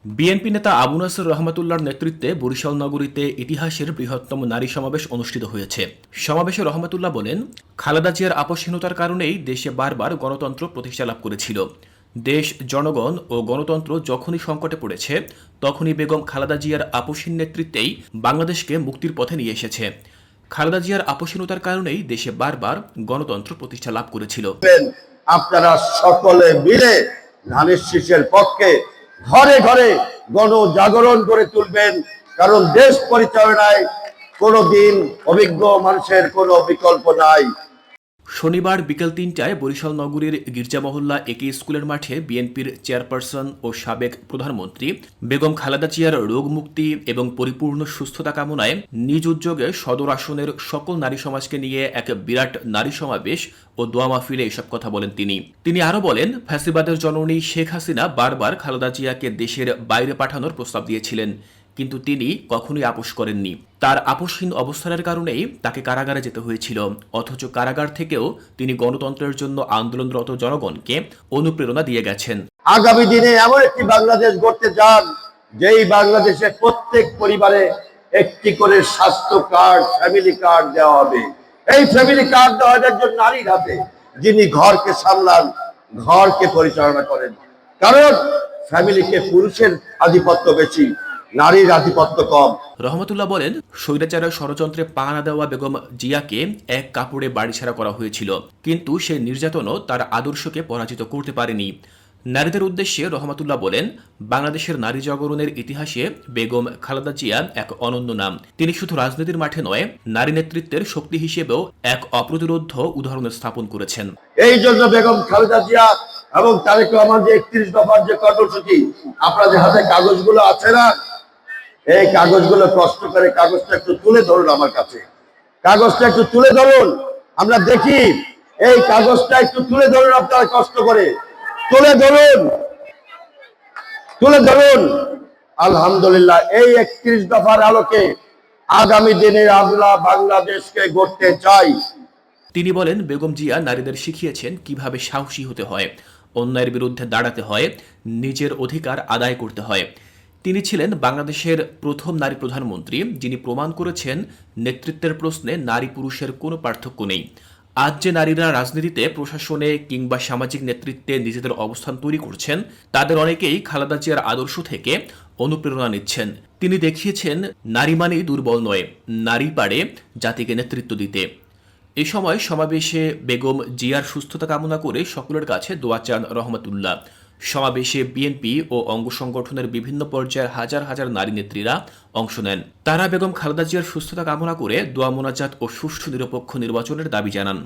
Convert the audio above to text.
BNP নেতা আবু নাসের রহমাতুল্লাহর নেতৃত্বে বরিশাল নগরীতে ইতিহাসের বৃহত্তম নারী সমাবেশ অনুষ্ঠিত হয়েছে। সমাবেশে রহমাতুল্লাহ বলেন, খালেদা জিয়ার আপসহীনতার কারণেই দেশে বারবার গণতন্ত্র প্রতিষ্ঠা লাভ করেছিল। দেশ, জনগণ ও গণতন্ত্র যখনই সংকটে পড়েছে, তখনই বেগম খালেদা জিয়ার আপসহীন নেতৃত্বেই বাংলাদেশকে মুক্তির পথে নিয়ে এসেছে। খালেদা জিয়ার আপসহীনতার কারণেই দেশে বারবার গণতন্ত্র প্রতিষ্ঠা লাভ করেছিল। আপনারা সকলে মিলে ধানের শীষের পক্ষে ঘরে ঘরে গণজাগরণ করে তুলবেন, কারণ দেশ পরিচালনায় কোনোদিন অভিজ্ঞ মানুষের কোনো বিকল্প নাই। শনিবার বিকেল ৩টায় বরিশাল নগরীর গির্জা মহল্লা একে স্কুলের মাঠে বিএনপির চেয়ারপারসন ও সাবেক প্রধানমন্ত্রী বেগম খালেদা জিয়ার রোগ মুক্তি এবং পরিপূর্ণ সুস্থতা কামনায় নিজ উদ্যোগে সদর আসনের সকল নারী সমাজকে নিয়ে এক বিরাট নারী সমাবেশ ও দোয়া মাহফিলে এসব কথা বলেন তিনি আরও বলেন, ফ্যাসিবাদের জননী শেখ হাসিনা বারবার খালেদা জিয়াকে দেশের বাইরে পাঠানোর প্রস্তাব দিয়েছিলেন, কিন্তু তিনি কখনোই আপোষ করেননি। তার আপোষহীন অবস্থানের কারণেই তাকে কারাগারে যেতে হয়েছিল, অথচ কারাগার থেকেও তিনি গণতন্ত্রের জন্য আন্দোলনরত জনগণকে অনুপ্রেরণা দিয়ে গেছেন। আগামী দিনে এমন একটি বাংলাদেশ গড়তে চান, যেই বাংলাদেশে প্রত্যেক পরিবারে একটি করে স্বাস্থ্য কার্ড, ফ্যামিলি কার্ড দেওয়া হবে। এই ফ্যামিলি কার্ড দেওয়া হবে একজন নারীর হাতে, যিনি ঘরকে সামলান, ঘরকে পরিচালনা করেন। কারণ ফ্যামিলিকে পুরুষের আধিপত্য বেশি, নারীর আধিপত্য কম। রহমতুল্লাহ বলেন, স্বৈরাচারের ষড়যন্ত্রে পা না দেওয়া বেগম জিয়াকে এক কাপড়ে বাড়িছাড়া করা হয়েছিল, কিন্তু সেই নির্যাতনও তার আদর্শকে পরাজিত করতে পারেনি। নারীদের উদ্দেশ্যে রহমতুল্লাহ বলেন, বাংলাদেশের নারী জাগরণের ইতিহাসে বেগম খালেদা জিয়া এক অনন্য নাম। তিনি শুধু রাজনীতির মাঠে নয়, নারী নেতৃত্বের শক্তি হিসেবেও এক অপ্রতিরোধ্য উদাহরণ স্থাপন করেছেন। এই জন্য বেগম খালেদা জিয়া এবং তারেক রহমান যে 31 দফার যে কর্মসূচি, আপনাদের হাতে কাগজগুলো আছে না, এই কাগজগুলো কষ্ট করে কাগজটা একটু তুলে ধরুন আমার কাছে। কাগজটা একটু তুলে ধরুন, আমরা দেখি। এই কাগজটা একটু তুলে ধরুন, আপনারা কষ্ট করে তুলে ধরুন, তুলে ধরুন। আলহামদুলিল্লাহ, এই 31 দফার আলোকে আগামী দিনে আমরা বাংলাদেশকে গড়তে চাই। তিনি বলেন, বেগম জিয়া নারীদের শিখিয়েছেন কিভাবে সাহসী হতে হয়, অন্যায়ের বিরুদ্ধে দাঁড়াতে হয়, নিজের অধিকার আদায় করতে হয়। তিনি ছিলেন বাংলাদেশের প্রথম নারী প্রধানমন্ত্রী, যিনি প্রমাণ করেছেন নেতৃত্বের প্রশ্নে নারী পুরুষের কোনো পার্থক্য নেই। আজ যে নারীরা রাজনীতিতে, প্রশাসনে কিংবা সামাজিক নেতৃত্বে নিজেদের অবস্থান তৈরি করছেন, তাদের অনেকেই খালেদা জিয়ার আদর্শ থেকে অনুপ্রেরণা নিচ্ছেন। তিনি দেখিয়েছেন, নারী মানেই দুর্বল নয়, নারী পারে জাতিকে নেতৃত্ব দিতে। এ সময় সমাবেশে বেগম জিয়ার সুস্থতা কামনা করে সকলের কাছে দোয়া চান রহমতুল্লাহ। সমাবেশে বিএনপি ও অঙ্গ সংগঠনের বিভিন্ন পর্যায়ের হাজার হাজার নারী নেত্রীরা অংশ নেন। তারা বেগম খালেদা জিয়ার সুস্থতা কামনা করে দোয়া মোনাজাত ও সুষ্ঠু নিরপেক্ষ নির্বাচনের দাবি জানান।